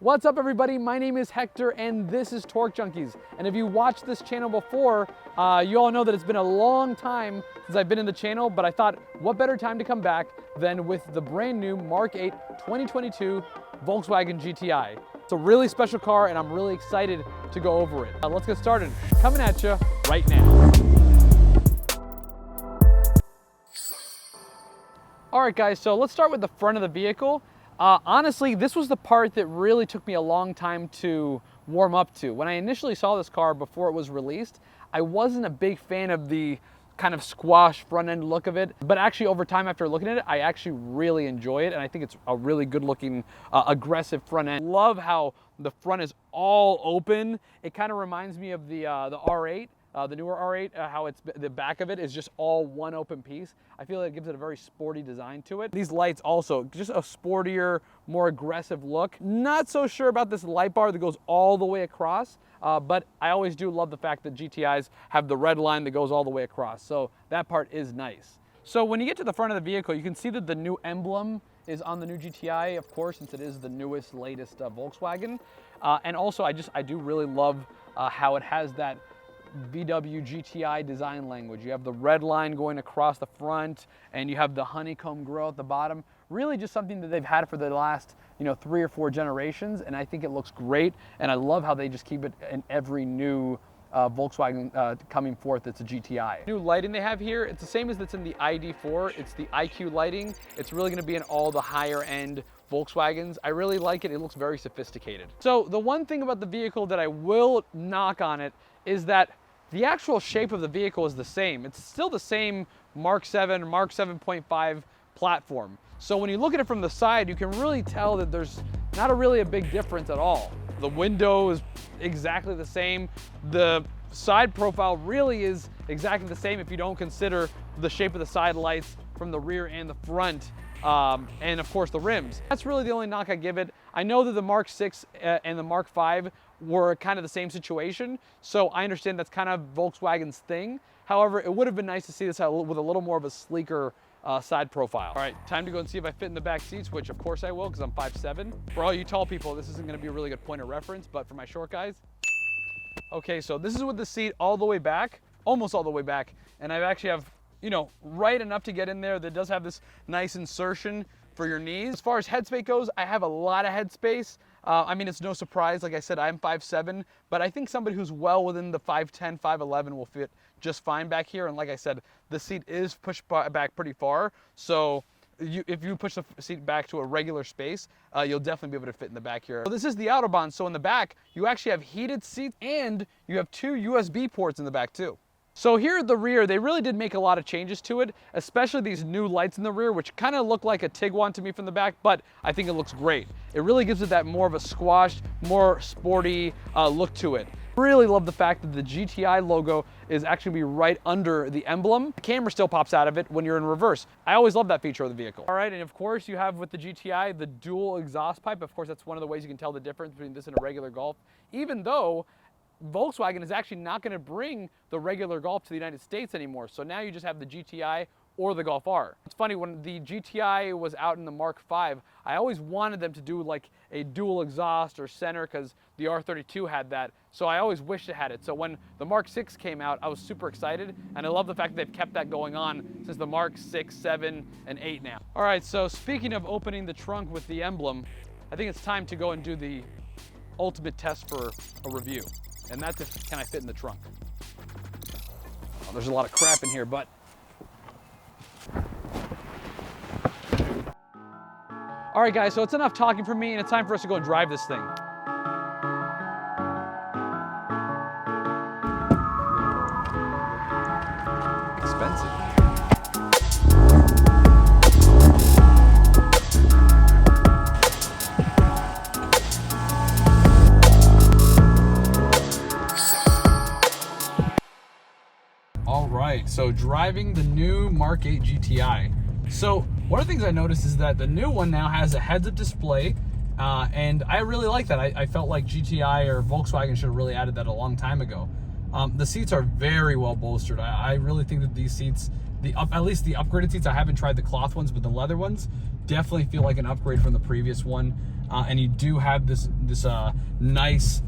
What's up everybody, my name is Hector and this is Torque Junkies. And if you watched this channel before, you all know that it's been a long time since I've been in the channel, but I thought what better time to come back than with the brand new Mark 8 2022 Volkswagen GTI. It's a really special car and I'm really excited to go over it. Let's get started. Coming at you right now. All right guys, so let's start with the front of the vehicle. Honestly, this was the part that really took me a long time to warm up to. When I initially saw this car before it was released, I wasn't a big fan of the kind of squash front end look of it, but actually over time after looking at it, I actually really enjoy it and I think it's a really good looking, aggressive front end. Love how the front is all open. It kind of reminds me of the R8. The newer R8, how it's the back of it is just all one open piece. I feel like it gives it a very sporty design to it. These lights also, just a sportier, more aggressive look. Not so sure about this light bar that goes all the way across, but I always do love the fact that GTIs have the red line that goes all the way across. So that part is nice. So when you get to the front of the vehicle, you can see that the new emblem is on the new GTI, of course, since it is the newest, latest Volkswagen. And also I do really love how it has that VW GTI design language. You have the red line going across the front and you have the honeycomb grille at the bottom. Really just something that they've had for the last 3 or 4 generations, and I think it looks great, and I love how they just keep it in every new Volkswagen coming forth. It's a GTI. New lighting they have here, it's the same as that's in the ID4. It's the IQ lighting. It's really going to be in all the higher end Volkswagens. I really like it. It looks very sophisticated. So the one thing about the vehicle that I will knock on it is that the actual shape of the vehicle is the same. It's still the same Mark 7, Mark 7.5 platform. So when you look at it from the side, you can really tell that there's not really a big difference at all. The window is exactly the same. The side profile really is exactly the same if you don't consider the shape of the side lights from the rear and the front. And of course the rims. That's really the only knock I give it. I know that the Mark 6 and the Mark 5 were kind of the same situation, so I understand that's kind of Volkswagen's thing. However, it would have been nice to see this with a little more of a sleeker side profile. All right, time to go and see if I fit in the back seats, which of course I will because I'm 5'7". For all you tall people, this isn't going to be a really good point of reference, but for my short guys. Okay, so this is with the seat all the way back, almost all the way back, and I actually have right enough to get in there that does have this nice insertion for your knees. As far as headspace goes, I have a lot of headspace. I mean, it's no surprise. Like I said, I'm 5'7", but I think somebody who's well within the 5'10", 5'11" will fit just fine back here. And like I said, the seat is pushed back pretty far. So if you push the seat back to a regular space, you'll definitely be able to fit in the back here. So this is the Autobahn. So in the back, you actually have heated seats and you have 2 USB ports in the back too. So here at the rear, they really did make a lot of changes to it, especially these new lights in the rear, which kind of look like a Tiguan to me from the back, but I think it looks great. It really gives it that more of a squashed, more sporty look to it. Really love the fact that the GTI logo is actually be right under the emblem. The camera still pops out of it when you're in reverse. I always love that feature of the vehicle. All right, and of course you have with the GTI, the dual exhaust pipe. Of course, that's one of the ways you can tell the difference between this and a regular Golf, even though Volkswagen is actually not going to bring the regular Golf to the United States anymore. So now you just have the GTI or the Golf R. It's funny, when the GTI was out in the Mark 5, I always wanted them to do like a dual exhaust or center because the R32 had that. So I always wished it had it. So when the Mark 6 came out, I was super excited. And I love the fact that they've kept that going on since the Mark 6, 7, and 8 now. All right, so speaking of opening the trunk with the emblem, I think it's time to go and do the ultimate test for a review. And that's if can I fit in the trunk. Oh, there's a lot of crap in here, but all right guys, so it's enough talking for me and it's time for us to go drive this thing. Expensive. So driving the new Mark 8 GTI. So one of the things I noticed is that the new one now has a heads-up display, and I really like that. I felt like GTI or Volkswagen should have really added that a long time ago. The seats are very well bolstered. I really think that these seats, at least the upgraded seats, I haven't tried the cloth ones, but the leather ones definitely feel like an upgrade from the previous one. and you do have this nice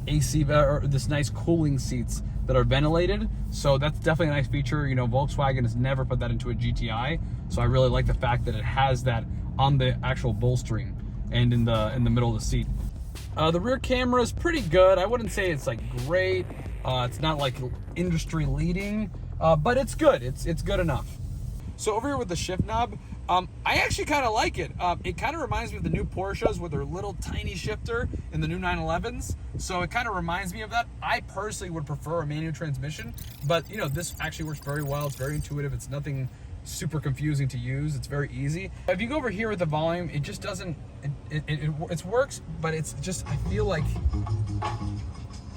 AC or this nice cooling seats that are ventilated. So that's definitely a nice feature. You know, Volkswagen has never put that into a GTI, so I really like the fact that it has that on the actual bolstering and in the middle of the seat. The rear camera is pretty good. I wouldn't say it's like great. It's not like industry leading, but it's good. It's good enough. So over here with the shift knob, I actually kind of like it. It kind of reminds me of the new Porsches with their little tiny shifter in the new 911s. So it kind of reminds me of that. I personally would prefer a manual transmission, but you know, this actually works very well. It's very intuitive. It's nothing super confusing to use. It's very easy. If you go over here with the volume, it just doesn't, it works, but it's just, I feel like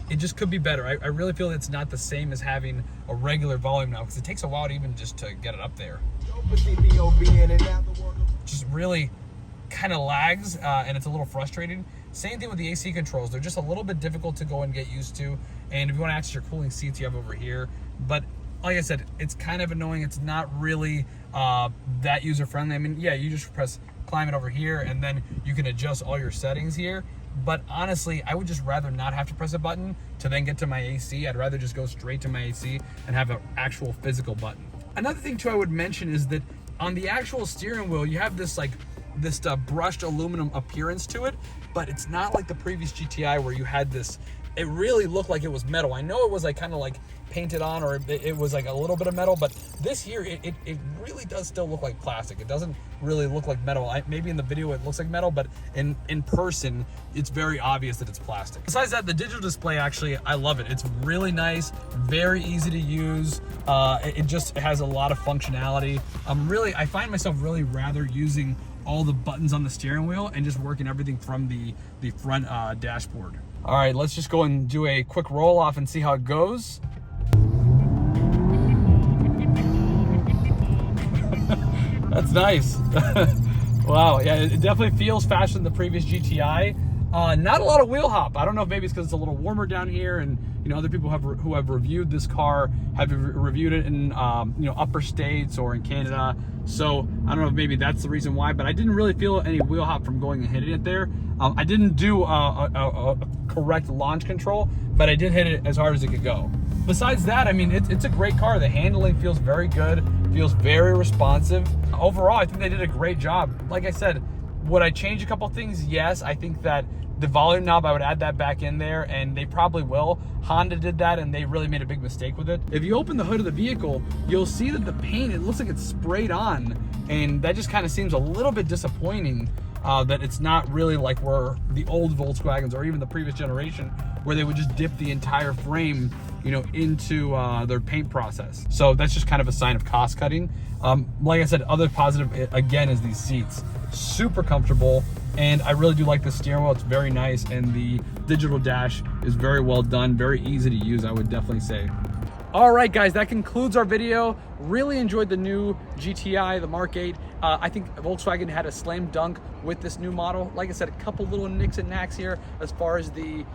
it just could be better. I really feel it's not the same as having a regular volume now, because it takes a while to even just to get it up there. Just really kind of lags, and it's a little frustrating. Same thing with the AC controls. They're just a little bit difficult to go and get used to. And if you want to access your cooling seats, you have over here. But like I said, it's kind of annoying. It's not really that user-friendly. I mean, yeah, you just press climate over here, and then you can adjust all your settings here. But honestly, I would just rather not have to press a button to then get to my AC. I'd rather just go straight to my AC and have an actual physical button. Another thing too I would mention is that on the actual steering wheel, you have this brushed aluminum appearance to it, but it's not like the previous GTI where you had this, it really looked like it was metal. I know it was like kind of like painted on, or it was like a little bit of metal, but this here, it really does still look like plastic. It doesn't really look like metal. Maybe in the video it looks like metal, but in person, it's very obvious that it's plastic. Besides that, the digital display, actually, I love it. It's really nice, very easy to use. It just has a lot of functionality. I find myself really rather using all the buttons on the steering wheel and just working everything from the front dashboard. All right, let's just go and do a quick roll off and see how it goes. That's nice. Wow, yeah, it definitely feels faster than the previous GTI. Not a lot of wheel hop. I don't know if maybe it's because it's a little warmer down here, and you know, other people who have reviewed this car have reviewed it in you know, upper states or in Canada. So I don't know if maybe that's the reason why, but I didn't really feel any wheel hop from going and hitting it there. I didn't do a correct launch control, but I did hit it as hard as it could go. Besides that, I mean, it's a great car. The handling feels very good, feels very responsive. Overall, I think they did a great job. Like I said, would I change a couple things? Yes, I think that the volume knob, I would add that back in there, and they probably will. Honda did that, and they really made a big mistake with it. If you open the hood of the vehicle, you'll see that the paint, it looks like it's sprayed on, and that just kind of seems a little bit disappointing, that it's not really like where the old Volkswagens or even the previous generation, where they would just dip the entire frame, you know, into their paint process. So that's just kind of a sign of cost cutting. Like I said, other positive, again, is these seats. Super comfortable, and I really do like the steering wheel. It's very nice, and the digital dash is very well done, very easy to use, I would definitely say. All right, guys, that concludes our video. Really enjoyed the new GTI, the Mark 8. I think Volkswagen had a slam dunk with this new model. Like I said, a couple little nicks and knacks here as far as the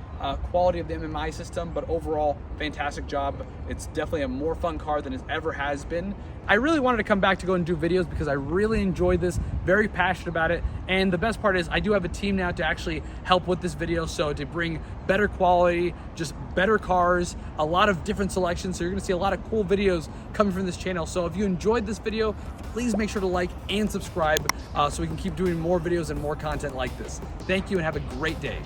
quality of the MMI system, but overall, fantastic job. It's definitely a more fun car than it ever has been. I really wanted to come back to go and do videos because I really enjoyed this, very passionate about it. And the best part is I do have a team now to actually help with this video, so to bring better quality, just better cars, a lot of different selections. So you're gonna see a lot of cool videos coming from this channel. So if you enjoyed this video, please make sure to like and subscribe so we can keep doing more videos and more content like this. Thank you and have a great day.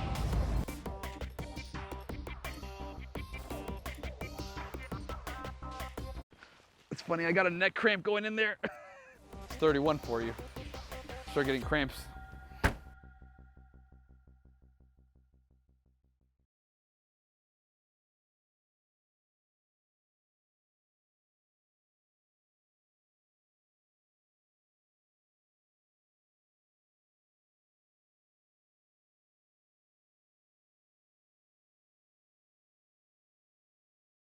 It's funny, I got a neck cramp going in there. It's 31 for you. Start getting cramps.